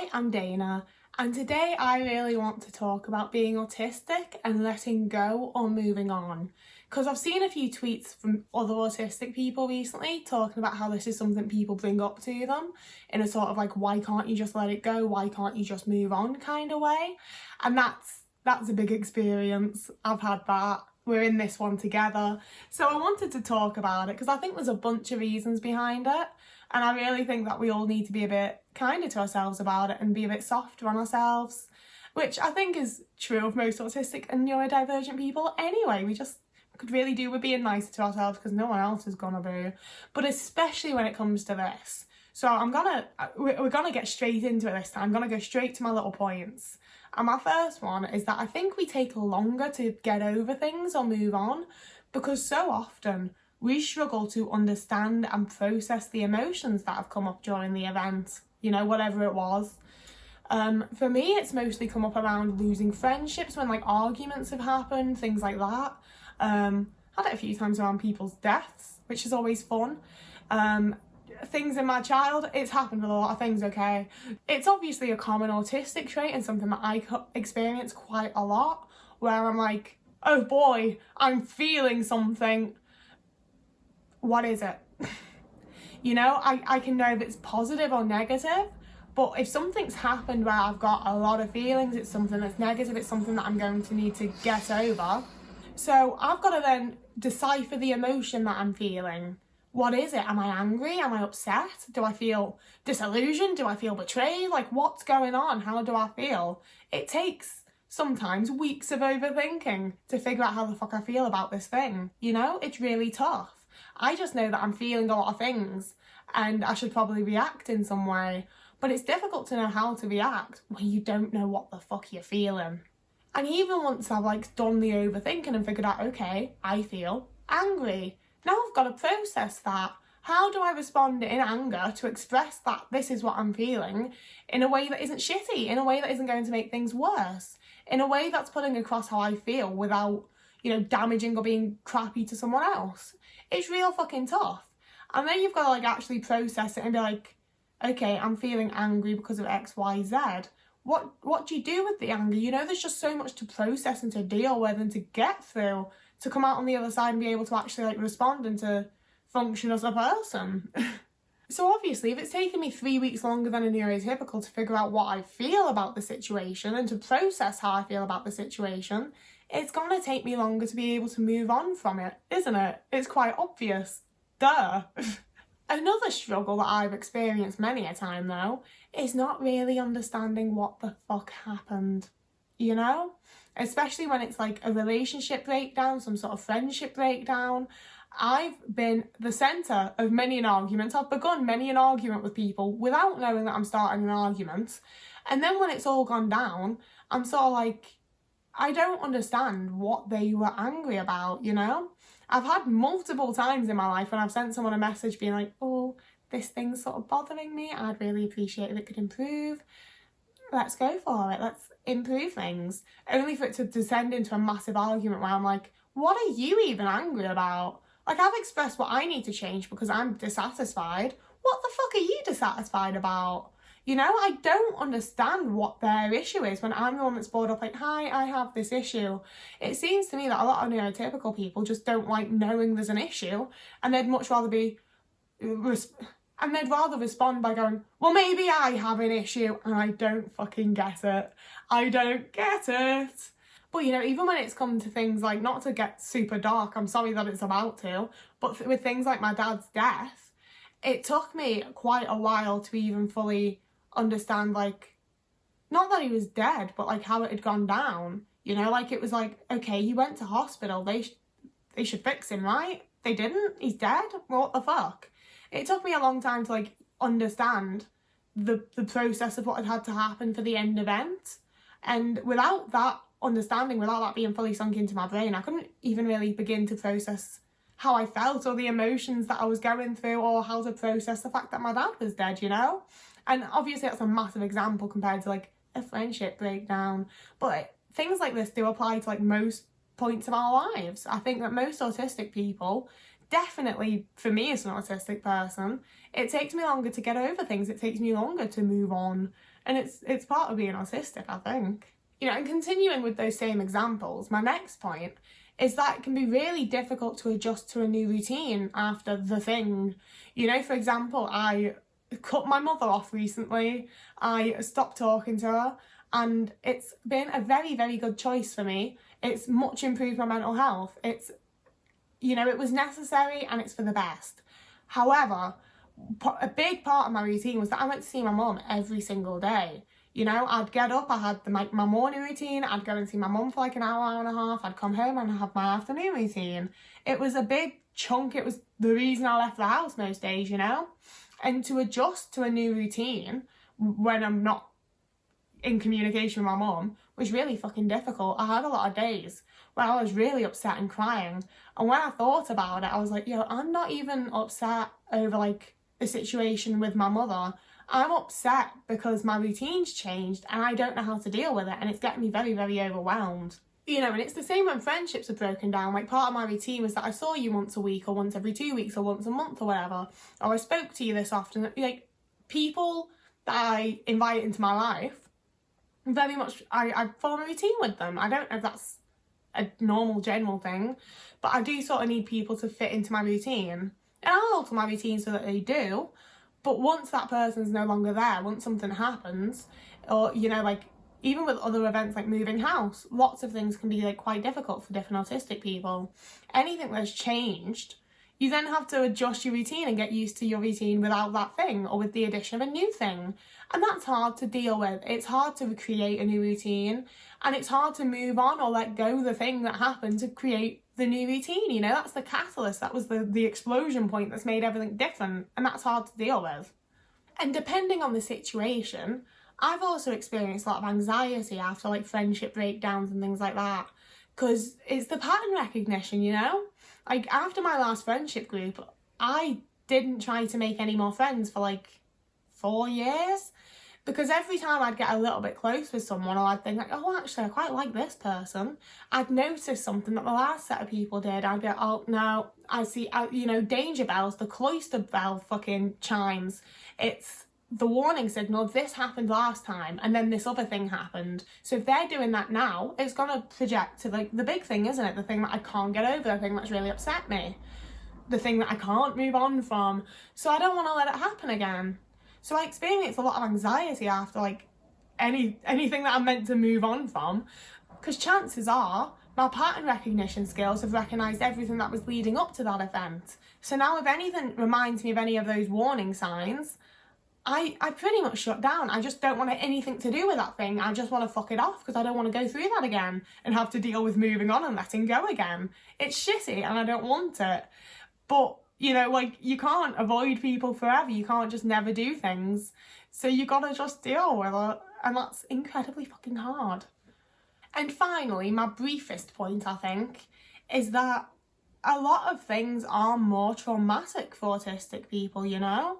Hi, I'm Dana, and today I really want to talk about being autistic and letting go or moving on. Because I've seen a few tweets from other autistic people recently talking about how this is something people bring up to them in a sort of like, why can't you just let it go? Why can't you just move on kind of way? And that's a big experience. I've had that. We're in this one together. So I wanted to talk about it because I think there's a bunch of reasons behind it. And I really think that we all need to be a bit kinder to ourselves about it and be a bit softer on ourselves, which I think is true of most autistic and neurodivergent people anyway. We just could really do with being nicer to ourselves because no one else is gonna be. But especially when it comes to this. So we're gonna get straight into it this time. I'm gonna go straight to my little points. And my first one is that I think we take longer to get over things or move on because so often we struggle to understand and process the emotions that have come up during the event, you know, whatever it was. For me, it's mostly come up around losing friendships when like arguments have happened, things like that. Had it a few times around people's deaths, which is always fun. Things in my child, it's happened with a lot of things, okay? It's obviously a common autistic trait and something that I experience quite a lot, where I'm like, oh boy, I'm feeling something. What is it? You know, I can know if it's positive or negative, but if something's happened where I've got a lot of feelings, it's something that's negative, it's something that I'm going to need to get over. So I've got to then decipher the emotion that I'm feeling. What is it? Am I angry? Am I upset? Do I feel disillusioned? Do I feel betrayed? Like, what's going on? How do I feel? It takes sometimes weeks of overthinking to figure out how the fuck I feel about this thing. You know, it's really tough. I just know that I'm feeling a lot of things and I should probably react in some way. But it's difficult to know how to react when you don't know what the fuck you're feeling. And even once I've like done the overthinking and figured out, okay, I feel angry. Now I've got to process that. How do I respond in anger to express that this is what I'm feeling in a way that isn't shitty, in a way that isn't going to make things worse, in a way that's putting across how I feel without, you know, damaging or being crappy to someone else? It's real fucking tough. And then you've got to like actually process it and be like, okay, I'm feeling angry because of X, Y, Z. What do you do with the anger? You know, there's just so much to process and to deal with and to get through to come out on the other side and be able to actually like respond and to function as a person. So obviously, if it's taken me 3 weeks longer than a neurotypical to figure out what I feel about the situation and to process how I feel about the situation, it's going to take me longer to be able to move on from it, isn't it? It's quite obvious. Duh. Another struggle that I've experienced many a time, though, is not really understanding what the fuck happened, you know? Especially when it's like a relationship breakdown, some sort of friendship breakdown. I've been the centre of many an argument. I've begun many an argument with people without knowing that I'm starting an argument. And then when it's all gone down, I'm sort of like, I don't understand what they were angry about, you know? I've had multiple times in my life when I've sent someone a message being like, oh, this thing's sort of bothering me. I'd really appreciate if it could improve. Let's go for it. Let's improve things. Only for it to descend into a massive argument where I'm like, what are you even angry about? Like, I've expressed what I need to change because I'm dissatisfied. What the fuck are you dissatisfied about? You know, I don't understand what their issue is when I'm the one that's brought up like, hi, I have this issue. It seems to me that a lot of neurotypical people just don't like knowing there's an issue and they'd much rather be... And they'd rather respond by going, well, maybe I have an issue, and I don't fucking get it. I don't get it. But, you know, even when it's come to things like, not to get super dark, I'm sorry that it's about to, but with things like my dad's death, it took me quite a while to even fully understand, like, not that he was dead, but, like, how it had gone down. You know, like, it was like, okay, he went to hospital, they should fix him, right? They didn't? He's dead? What the fuck? It took me a long time to like understand the process of what had to happen for the end event. And without that understanding, without that being fully sunk into my brain, I couldn't even really begin to process how I felt or the emotions that I was going through or how to process the fact that my dad was dead, you know? And obviously that's a massive example compared to like a friendship breakdown. But things like this do apply to like most points of our lives. I think that most autistic people, definitely for me as an autistic person, it takes me longer to get over things. It takes me longer to move on And it's part of being autistic, I think. You know, and continuing with those same examples, my next point is that it can be really difficult to adjust to a new routine after the thing. You know, for example, I cut my mother off recently. I stopped talking to her, and it's been a very, very good choice for me. It's much improved my mental health. It's, you know, it was necessary and it's for the best. However, a big part of my routine was that I went to see my mum every single day. You know, I'd get up, I had my morning routine, I'd go and see my mum for like an hour, hour and a half, I'd come home and have my afternoon routine. It was a big chunk, it was the reason I left the house most days, you know? And to adjust to a new routine when I'm not in communication with my mum was really fucking difficult. I had a lot of days where I was really upset and crying. And when I thought about it, I was like, yo, I'm not even upset over like the situation with my mother. I'm upset because my routine's changed and I don't know how to deal with it, and it's getting me very, very overwhelmed. You know, and it's the same when friendships are broken down. Like, part of my routine was that I saw you once a week or once every 2 weeks or once a month or whatever, or I spoke to you this often. Like, people that I invite into my life, very much, I form a routine with them. I don't know if that's a normal general thing, but I do sort of need people to fit into my routine. And I'll alter my routine so that they do. But once that person's no longer there, once something happens, or, you know, like, even with other events like moving house, lots of things can be like quite difficult for different autistic people. Anything that's changed, you then have to adjust your routine and get used to your routine without that thing or with the addition of a new thing. And that's hard to deal with. It's hard to create a new routine, and it's hard to move on or let go of the thing that happened to create the new routine. You know, that's the catalyst, that was the explosion point that's made everything different, and that's hard to deal with. And depending on the situation, I've also experienced a lot of anxiety after like friendship breakdowns and things like that, because it's the pattern recognition, you know? Like, after my last friendship group, I didn't try to make any more friends for like 4 years, because every time I'd get a little bit close with someone, or I'd think like, oh, actually, I quite like this person, I'd notice something that the last set of people did. I'd go, oh, no, I see, you know, danger bells, the cloister bell fucking chimes. It's the warning signal, this happened last time, and then this other thing happened. So if they're doing that now, it's going to project to like the big thing, isn't it? The thing that I can't get over, the thing that's really upset me, the thing that I can't move on from. So I don't want to let it happen again. So I experienced a lot of anxiety after like anything that I'm meant to move on from, because chances are my pattern recognition skills have recognised everything that was leading up to that event. So now if anything reminds me of any of those warning signs, I pretty much shut down. I just don't want anything to do with that thing. I just want to fuck it off, because I don't want to go through that again and have to deal with moving on and letting go again. It's shitty and I don't want it. But, you know, like, you can't avoid people forever. You can't just never do things. So you gotta just deal with it. And that's incredibly fucking hard. And finally, my briefest point, I think, is that a lot of things are more traumatic for autistic people, you know?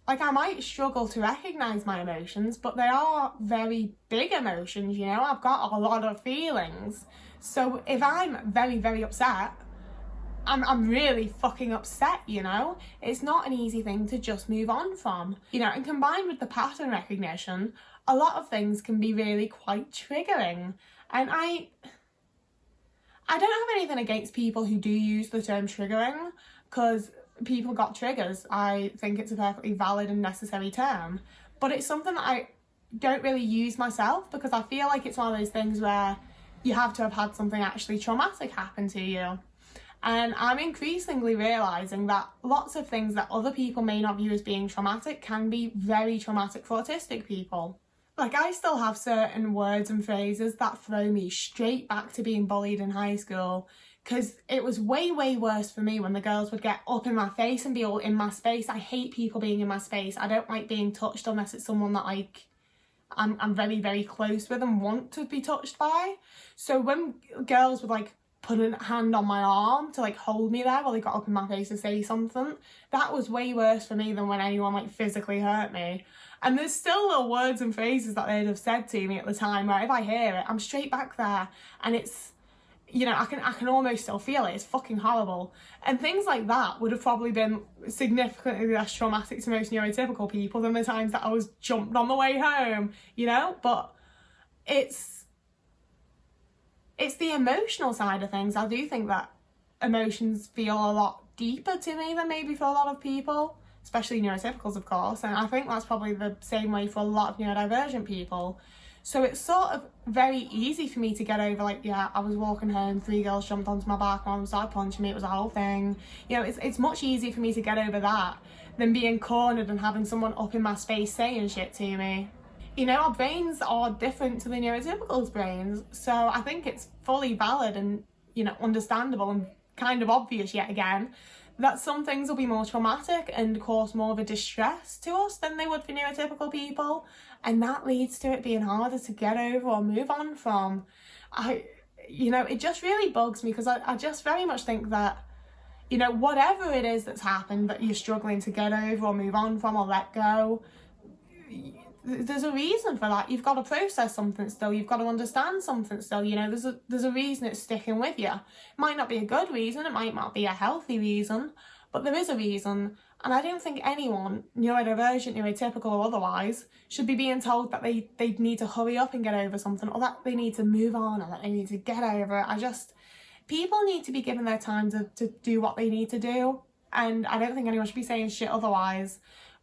Like, I might struggle to recognise my emotions, but they are very big emotions, you know? I've got a lot of feelings. So if I'm very, very upset, I'm really fucking upset, you know? It's not an easy thing to just move on from. You know, and combined with the pattern recognition, a lot of things can be really quite triggering. And I don't have anything against people who do use the term triggering, because people got triggers. I think it's a perfectly valid and necessary term. But it's something that I don't really use myself, because I feel like it's one of those things where you have to have had something actually traumatic happen to you. And I'm increasingly realising that lots of things that other people may not view as being traumatic can be very traumatic for autistic people. Like, I still have certain words and phrases that throw me straight back to being bullied in high school, because it was way, way worse for me when the girls would get up in my face and be all in my space. I hate people being in my space. I don't like being touched unless it's someone that, like, I'm very, very close with and want to be touched by. So when girls would, like, put a hand on my arm to like hold me there while they got up in my face to say something, that was way worse for me than when anyone like physically hurt me. And there's still little words and phrases that they'd have said to me at the time where if I hear it, I'm straight back there. And it's, you know, I can almost still feel it. It's fucking horrible. And things like that would have probably been significantly less traumatic to most neurotypical people than the times that I was jumped on the way home, you know? But it's the emotional side of things. I do think that emotions feel a lot deeper to me than maybe for a lot of people, especially neurotypicals, of course. And I think that's probably the same way for a lot of neurodivergent people. So it's sort of very easy for me to get over, like, yeah, I was walking home, 3 girls jumped onto my back and started punching me, it was a whole thing. You know, it's much easier for me to get over that than being cornered and having someone up in my space saying shit to me. You know, our brains are different to the neurotypicals' brains, so I think it's fully valid and, you know, understandable and kind of obvious yet again that some things will be more traumatic and cause more of a distress to us than they would for neurotypical people, and that leads to it being harder to get over or move on from. You know, it just really bugs me because I just very much think that, you know, whatever it is that's happened that you're struggling to get over or move on from or let go, there's a reason for that. You've got to process something still. You've got to understand something still. You know, there's a reason it's sticking with you. It might not be a good reason. It might not be a healthy reason, but there is a reason. And I don't think anyone, neurodivergent, neurotypical or otherwise, should be being told that they need to hurry up and get over something, or that they need to move on, or that they need to get over it. People need to be given their time to do what they need to do. And I don't think anyone should be saying shit otherwise.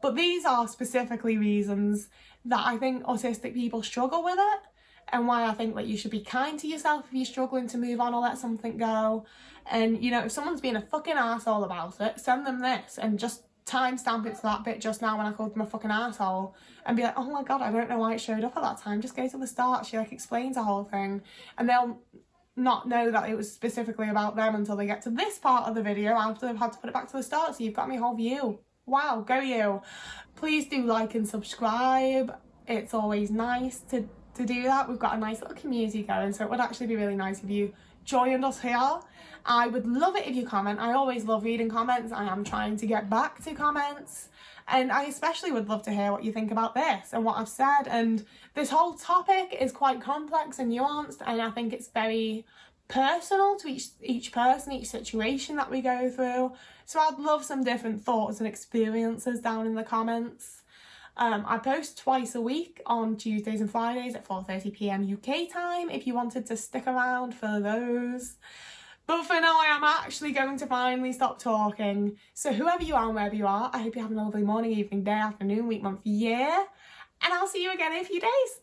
But these are specifically reasons that I think autistic people struggle with it, and why I think that you should be kind to yourself if you're struggling to move on or let something go. And, you know, if someone's being a fucking arsehole about it, send them this and just timestamp it to that bit just now when I called them a fucking arsehole, and be like, oh my god, I don't know why it showed up at that time. Just go to the start. She like explains the whole thing, and they'll not know that it was specifically about them until they get to this part of the video after they've had to put it back to the start. So you've got my whole view. Wow, go you. Please do like and subscribe. It's always nice to do that. We've got a nice little community going, so it would actually be really nice if you joined us here. I would love it if you comment. I always love reading comments. I am trying to get back to comments, and I especially would love to hear what you think about this and what I've said. And this whole topic is quite complex and nuanced, and I think it's very personal to each person, each situation that we go through. So I'd love some different thoughts and experiences down in the comments. I post twice a week on Tuesdays and Fridays at 4:30 p.m. UK time if you wanted to stick around for those. But for now, I am actually going to finally stop talking. So whoever you are and wherever you are, I hope you're having a lovely morning, evening, day, afternoon, week, month, year. And I'll see you again in a few days.